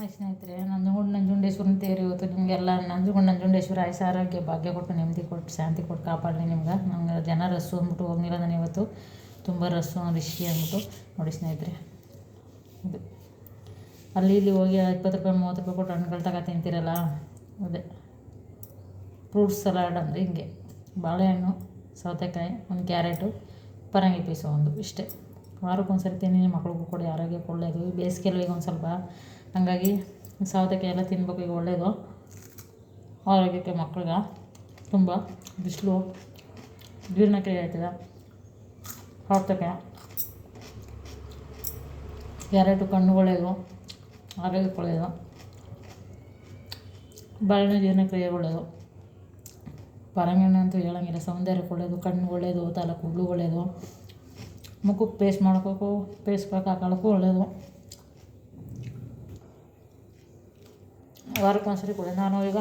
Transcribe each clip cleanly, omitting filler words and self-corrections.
ಸ್ನೇಹಿತರೆ, ನಂಜನಗೂಡು ನಂಜುಂಡೇಶ್ವರನ ತೇರು ಇವತ್ತು. ನಿಮಗೆಲ್ಲ ನಂಜನಗೂಡು ನಂಜುಂಡೇಶ್ವರ ಆಯುಷ್ಯ ಆರೋಗ್ಯ ಭಾಗ್ಯ ಕೊಟ್ಟು ನೆಮ್ಮದಿ ಕೊಟ್ಟು ಶಾಂತಿ ಕೊಟ್ಟು ಕಾಪಾಡಲಿ ನಿಮ್ಗೆ. ನಮ್ಗೆ ಜನ ರಸ್ಸು ಅಂದ್ಬಿಟ್ಟು ಹೋಗಿಲ್ಲ ನಾನು ಇವತ್ತು. ತುಂಬ ರಸ್ಸು ರಿಷಿ ಅಂದ್ಬಿಟ್ಟು ನೋಡಿ ಸ್ನೇಹಿತರೆ. ಇದು ಅಲ್ಲಿ ಇಲ್ಲಿ ಹೋಗಿ 20 ರೂಪಾಯಿ 30 ರೂಪಾಯಿ ಕೊಟ್ಟು ಹಣ್ಣುಗಳು ತಗೋ ತಿಂತೀರಲ್ಲ, ಅದೇ ಫ್ರೂಟ್ಸ್ ಸಲಾಡ್ ಅಂದರೆ ಹಿಂಗೆ. ಬಾಳೆಹಣ್ಣು, ಸೌತೆಕಾಯಿ, ಒಂದು ಕ್ಯಾರೆಟು, ಪರಂಗಿ ಪೀಸು ಒಂದು, ಇಷ್ಟೇ. ವಾರಕ್ಕೊಂದ್ಸರಿ ತಿನ್ನಿ, ಮಕ್ಳಿಗೂ ಕೊಡಿ, ಆರೋಗ್ಯಕ್ಕೆ ಒಳ್ಳೆಯದು. ಬೇಸಿಗೆಯಲ್ಲಿ ಈಗ ಒಂದು ಸ್ವಲ್ಪ ಹಾಗಾಗಿ ಸೌತೆಕಾಯಿ ಎಲ್ಲ ತಿನ್ಬೇಕು, ಈಗ ಒಳ್ಳೆಯದು ಆರೋಗ್ಯಕ್ಕೆ. ಮಕ್ಳಿಗೆ ತುಂಬ ಬಿಸಿಲು ಜೀರ್ಣಕ್ರಿಯೆ ಆಯ್ತದೆ. ಸೌತೆಕಾಯಿ, ಕ್ಯಾರೆಟು ಕಣ್ಣು ಒಳ್ಳೆಯದು, ಆರೋಗ್ಯಕ್ಕೆ ಒಳ್ಳೆಯದು. ಬಾಳೆಹಣ್ಣು ಜೀರ್ಣಕ್ರಿಯೆ ಒಳ್ಳೆಯದು. ಪರಂಗಿಹಣ್ಣು ಅಂತೂ ಹೇಳೋಂಗಿಲ್ಲ, ಸೌಂದರ್ಯಕ್ಕೆ ಒಳ್ಳೆಯದು, ಕಣ್ಣು ಒಳ್ಳೆಯದು, ತಲೆ ಕೂದಲು ಒಳ್ಳೆಯದು, ಮುಖಕ್ಕೆ ಪೇಸ್ಟ್ ಮಾಡ್ಕೋಕು, ಪೇಸ್ಟ್ ಪ್ಯಾಕ್ ಹಾಕೊಳ್ಳೋಕ್ಕೂ ಒಳ್ಳೆಯದು. ವಾರಕ್ಕೊಂದ್ಸರಿ ಕೊಡಿ. ನಾನು ಈಗ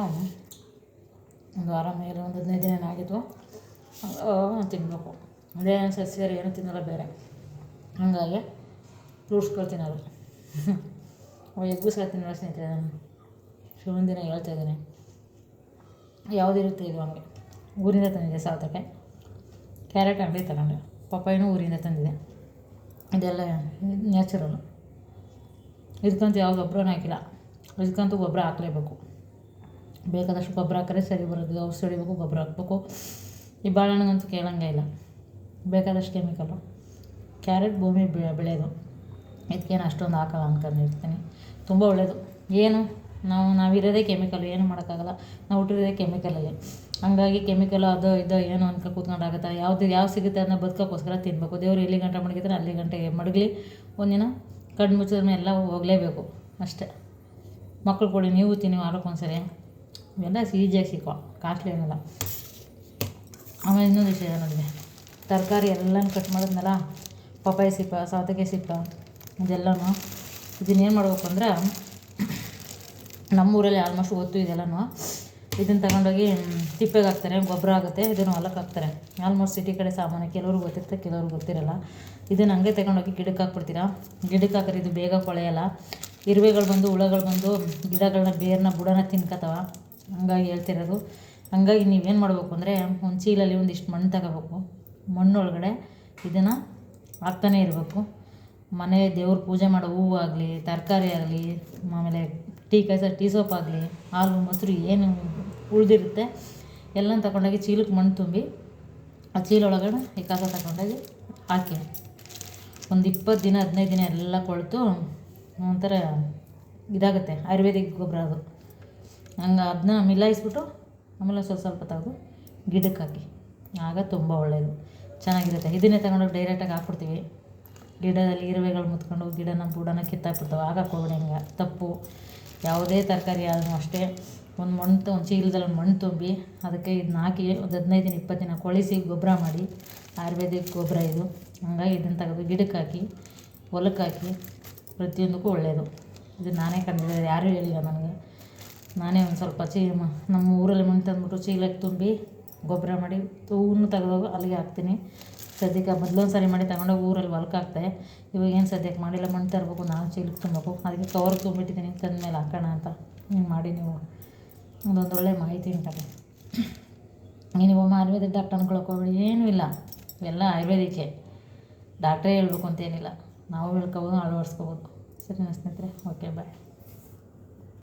ಒಂದು ವಾರ ಮೇಲೆ ಒಂದು 15 ದಿನ ಆಗಿತ್ತು ತಿನ್ನಬೇಕು. ಅದೇ ಸಸ್ಯಹಾರಿ ಏನು ತಿನ್ನಲ್ಲ ಬೇರೆ, ಹಾಗಾಗಿ ಫ್ರೂಟ್ಸ್ಗಳು ತಿನ್ನೋದು. ಎಗ್ಗು ಸಹ ತಿನ್ನಲ್ಲ ಸ್ನೇಹಿತರೆ. ನಾನು ಶಿವನ ದಿನ ಹೇಳ್ತಾಯಿದ್ದೀನಿ, ಯಾವುದಿರುತ್ತೆ ಇದು ಹಂಗೆ. ಊರಿಂದ ತಂದಿದ್ದೆ ಸೌತೆಕಾಯಿ, ಕ್ಯಾರೆಟ್ ಅಂಗಡಿ ತಗೊಂಡೆ, ಪಪ್ಪಾಯಿನೂ ಊರಿಂದ ತಂದಿದೆ. ಇದೆಲ್ಲ ನ್ಯಾಚುರಲ್ಲು. ಇದಕ್ಕಂತೂ ಯಾವ ಗೊಬ್ಬರನೂ ಹಾಕಿಲ್ಲ. ಇದಕ್ಕಂತೂ ಗೊಬ್ಬರ ಹಾಕಲೇಬೇಕು. ಬೇಕಾದಷ್ಟು ಗೊಬ್ಬರ ಹಾಕಿದ್ರೆ ಸರಿ ಬರೋದು. ಔಷಧಿ ಹೊಡಿಬೇಕು, ಗೊಬ್ಬರ ಹಾಕ್ಬೇಕು. ಈ ಬಾಳೆಹಣ್ಣಿಗಂತೂ ಕೇಳಂಗೆ ಇಲ್ಲ, ಬೇಕಾದಷ್ಟು ಕೆಮಿಕಲ್ಲು. ಕ್ಯಾರೆಟ್ ಭೂಮಿ ಬೆಳೆಯೋದು, ಇದಕ್ಕೇನು ಅಷ್ಟೊಂದು ಹಾಕಲ್ಲ ಅಂದ್ಕೊಂಡಿರ್ತೀನಿ. ತುಂಬ ಒಳ್ಳೆಯದು. ಏನು ನಾವಿರೋದೇ ಕೆಮಿಕಲ್ಲು, ಏನು ಮಾಡೋಕ್ಕಾಗಲ್ಲ. ನಾವು ಹುಟ್ಟಿರೋದೇ ಕೆಮಿಕಲಲ್ಲಿ. ಹಂಗಾಗಿ ಕೆಮಿಕಲ್ಲು ಅದು ಇದು ಏನು ಅನ್ಕೊ ಕೂತ್ಕೊಂಡಾಗುತ್ತೆ. ಯಾವ ಸಿಗುತ್ತೆ ಅದನ್ನ ಬದುಕೋಕ್ಕೋಸ್ಕರ ತಿನ್ನಬೇಕು. ದೇವ್ರು ಎಲ್ಲಿ ಗಂಟೆ ಮಡಗಿದ್ರೆ ಅಲ್ಲಿ ಗಂಟೆಗೆ ಮಡಗಲಿ. ಒಂದಿನ ಕಣ್ಣು ಮುಚ್ಚಿದ ಮೇಲೆ ಎಲ್ಲ ಹೋಗಲೇಬೇಕು ಅಷ್ಟೇ. ಮಕ್ಳು ಕೊಡಿ, ನೀವು ತಿನ್ನಿ ವಾರಕ್ಕೊಂದ್ಸರಿ. ಇವೆಲ್ಲ ಈಜಿಯಾಗಿ ಸಿಕ್ಕೋ, ಕಾಸ್ಟ್ಲಿ ಏನಿಲ್ಲ. ಆಮೇಲೆ ಇನ್ನೊಂದು ವಿಷಯ ನೋಡಿದೆ, ತರಕಾರಿ ಎಲ್ಲನೂ ಕಟ್ ಮಾಡಿದ್ನಲ್ಲ, ಪಪ್ಪಾಯಿ ಸಿಪ್ಪ, ಸೌತೆಕಾಯಿ ಸಿಪ್ಪ, ಇದೆಲ್ಲನೂ ಇದನ್ನೇನು ಮಾಡ್ಬೇಕು ಅಂದರೆ, ನಮ್ಮೂರಲ್ಲಿ ಆಲ್ಮೋಸ್ಟ್ ಗೊತ್ತು ಇದೆಲ್ಲನೂ. ಇದನ್ನು ತಗೊಂಡೋಗಿ ತಿಪ್ಪೆಗೆ ಹಾಕ್ತಾರೆ, ಗೊಬ್ಬರ ಆಗುತ್ತೆ. ಇದನ್ನು ಹೊಲಕ್ಕೆ ಹಾಕ್ತಾರೆ. ಆಲ್ಮೋಸ್ಟ್ ಸಿಟಿ ಕಡೆ ಸಾಮಾನ್ಯ, ಕೆಲವ್ರಿಗೆ ಗೊತ್ತಿರುತ್ತೆ, ಕೆಲವ್ರಿಗೆ ಗೊತ್ತಿರಲ್ಲ. ಇದನ್ನು ಹಂಗೆ ತಗೊಂಡೋಗಿ ಗಿಡಕ್ಕೆ ಹಾಕ್ಬಿಡ್ತೀರಾ. ಗಿಡಕ್ಕೆ ಹಾಕಿದ್ರೆ ಇದು ಬೇಗ ಕೊಳೆಯಲ್ಲ. ಇರುವೆಗಳು ಬಂದು, ಹುಳಗಳು ಬಂದು ಗಿಡಗಳನ್ನ ಬೇರನ್ನ ಬುಡನ ತಿನ್ಕೋತಾವ. ಹಂಗಾಗಿ ಹೇಳ್ತಿರೋದು. ಹಂಗಾಗಿ ನೀವೇನು ಮಾಡಬೇಕು ಅಂದರೆ, ಒಂದು ಚೀಲಲ್ಲಿ ಒಂದಿಷ್ಟು ಮಣ್ಣು ತಗೋಬೇಕು. ಮಣ್ಣೊಳಗಡೆ ಇದನ್ನು ಹಾಕ್ತಾನೆ ಇರಬೇಕು. ಮನೆ ದೇವ್ರ ಪೂಜೆ ಮಾಡೋ ಹೂವು ಆಗಲಿ, ತರಕಾರಿ ಆಗಲಿ, ಆಮೇಲೆ ಟೀ ಸೋಪ್ ಆಗಲಿ, ಹಾಲು ಮೊಸರು ಏನು ಉಳಿದಿರುತ್ತೆ ಎಲ್ಲನೂ ತಗೊಂಡೋಗಿ ಚೀಲಕ್ಕೆ ಮಣ್ಣು ತುಂಬಿ ಆ ಚೀಲ ಒಳಗಡೆ ಈ ಕಸ ತಗೊಂಡೋಗಿ ಹಾಕಿ ಒಂದು 20 ದಿನ 15 ದಿನ ಎಲ್ಲ ಕೊಳೆತು ಒಂಥರ ಇದಾಗುತ್ತೆ. ಆಯುರ್ವೇದಿಕ್ ಗೊಬ್ಬರ ಅದು. ಹಂಗೆ ಅದನ್ನ ಮಿಲಾಯಿಸ್ಬಿಟ್ಟು ಆಮೇಲೆ ಸ್ವಲ್ಪ ತೆಗೆದು ಗಿಡಕ್ಕೆ ಹಾಕಿ, ಆಗ ತುಂಬ ಒಳ್ಳೆಯದು, ಚೆನ್ನಾಗಿರುತ್ತೆ. ಇದನ್ನೇ ತಗೊಂಡೋಗಿ ಡೈರೆಕ್ಟಾಗಿ ಹಾಕ್ಬಿಡ್ತೀವಿ. ಗಿಡದಲ್ಲಿ ಇರುವೆಗಳು ಮುತ್ಕೊಂಡು ಗಿಡನ ಬುಡನ ಕಿತ್ತಾಕ್ಬಿಡ್ತಾವೆ. ಆಗ ಹಾಕ್ಕೊಬೇಡಿ, ಹಂಗೆ ತಪ್ಪು. ಯಾವುದೇ ತರಕಾರಿ ಆದ್ರೂ ಅಷ್ಟೇ, ಒಂದು ಚೀಲದಲ್ಲಿ ಮಣ್ಣು ತುಂಬಿ ಅದಕ್ಕೆ ಇದನ್ನ ಹಾಕಿ ಒಂದು 15 ದಿನ 20 ದಿನ ಕೊಳಿಸಿ ಗೊಬ್ಬರ ಮಾಡಿ, ಆಯುರ್ವೇದಿಕ್ ಗೊಬ್ಬರ ಇದು. ಹಂಗಾಗಿ ಇದನ್ನು ತೆಗೆದು ಗಿಡಕ್ಕೆ ಹಾಕಿ, ಹೊಲಕ್ಕೆ ಹಾಕಿ, ಪ್ರತಿಯೊಂದಕ್ಕೂ ಒಳ್ಳೆಯದು. ಇದು ನಾನೇ ಕಂಡಿದ್ದೆ, ಯಾರೂ ಹೇಳಿಲ್ಲ ನನಗೆ. ನಾನೇ ಒಂದು ಸ್ವಲ್ಪ ನಮ್ಮ ಊರಲ್ಲಿ ಮಣ್ಣು ತಂದುಬಿಟ್ಟು ಚೀಲಕ್ಕೆ ತುಂಬಿ ಗೊಬ್ಬರ ಮಾಡಿ ಹೂವನ್ನು ತೆಗೆದೋಗಿ ಅಲ್ಲಿಗೆ ಹಾಕ್ತೀನಿ. ಸದ್ಯಕ್ಕೆ ಮೊದಲೊಂದು ಸಾರಿ ಮಾಡಿ ತಗೊಂಡೋಗಿ ಊರಲ್ಲಿ ಹೊಲಕ್ಕೆ ಹಾಕ್ತೆ. ಇವಾಗೇನು ಸದ್ಯಕ್ಕೆ ಮಾಡಿಲ್ಲ. ಮಣ್ಣು ತರಬೇಕು, ನಾನು ಚೀಲಕ್ಕೆ ತುಂಬಬೇಕು. ಅದಕ್ಕೆ ಕವರ್ಗೆ ತುಂಬಿಟ್ಟಿದ್ದೀನಿ, ತಂದಮೇಲೆ ಹಾಕೋಣ ಅಂತ. ಹಿಂಗೆ ಮಾಡಿ ನೀವು ಒಂದೊಂದು ಒಳ್ಳೆ ಮಾಹಿತಿ ಉಂಟಲ್ಲ. ನೀವು ಆಯುರ್ವೇದಿಕ್ ಡಾಕ್ಟರ್ ಅನ್ಕೊಳಕ್ಕೆ ಹೋಗ್ಬೇಡಿ, ಏನೂ ಇಲ್ಲ. ಇವೆಲ್ಲ ಆಯುರ್ವೇದಿಕ್ಕೆ, ಡಾಕ್ಟ್ರೇ ಹೇಳ್ಬೇಕು ಅಂತೇನಿಲ್ಲ. ನಾವು ಹೇಳ್ಕೊಬೋದು, ಅಳವಡಿಸ್ಕೋಬೋದು. ಸರಿ ಸ್ನೇಹಿತರೆ, ಓಕೆ ಬಾಯ್.